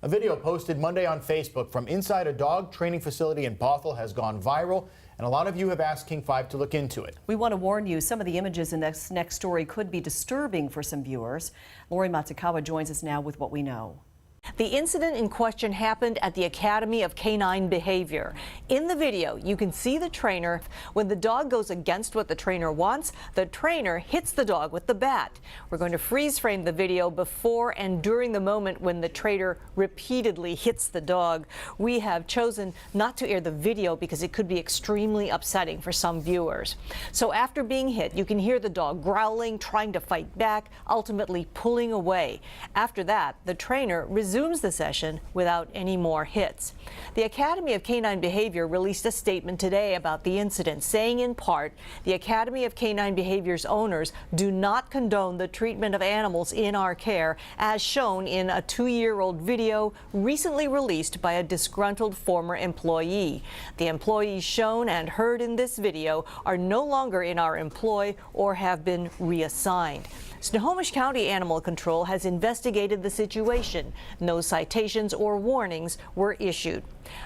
A video posted Monday on Facebook from inside a dog training facility in Bothell has gone viral, and a lot of you have asked King 5 to look into it. We want to warn you, some of the images in this next story could be disturbing for some viewers. Lori Matsukawa joins us now with what we know. The incident in question happened at the Academy of Canine Behavior. In the video, you can see the trainer. When the dog goes against what the trainer wants, the trainer hits the dog with the bat. We're going to freeze frame the video before and during the moment when the trainer repeatedly hits the dog. We have chosen not to air the video because it could be extremely upsetting for some viewers. So after being hit, you can hear the dog growling, trying to fight back, ultimately pulling away. After that, the trainer resumes the session without any more hits. The Academy of Canine Behavior released a statement today about the incident, saying in part, the Academy of Canine Behavior's owners do not condone the treatment of animals in our care, as shown in a 2-year-old video recently released by a disgruntled former employee. The employees shown and heard in this video are no longer in our employ or have been reassigned. Snohomish County Animal Control has investigated the situation. No citations or warnings were issued.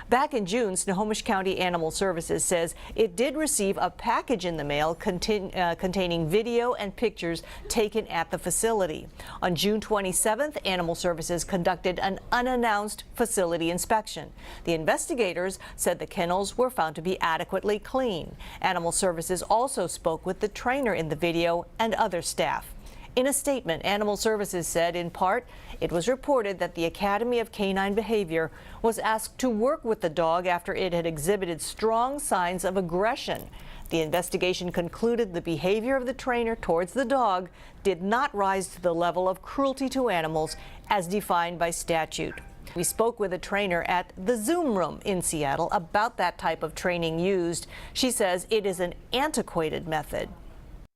Back in June, Snohomish County Animal Services says it did receive a package in the mail containing video and pictures taken at the facility. On June 27th, Animal Services conducted an unannounced facility inspection. The investigators said the kennels were found to be adequately clean. Animal Services also spoke with the trainer in the video and other staff. In a statement, Animal Services said, in part, it was reported that the Academy of Canine Behavior was asked to work with the dog after it had exhibited strong signs of aggression. The investigation concluded the behavior of the trainer towards the dog did not rise to the level of cruelty to animals as defined by statute. We spoke with a trainer at the Zoom Room in Seattle about that type of training used. She says it is an antiquated method.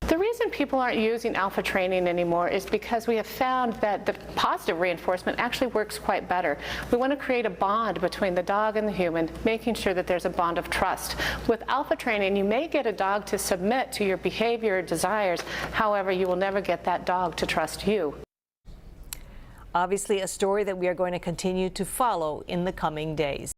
The reason people aren't using alpha training anymore is because we have found that the positive reinforcement actually works quite better. We want to create a bond between the dog and the human, making sure that there's a bond of trust. With alpha training, you may get a dog to submit to your behavior or desires. However, you will never get that dog to trust you. Obviously, a story that we are going to continue to follow in the coming days.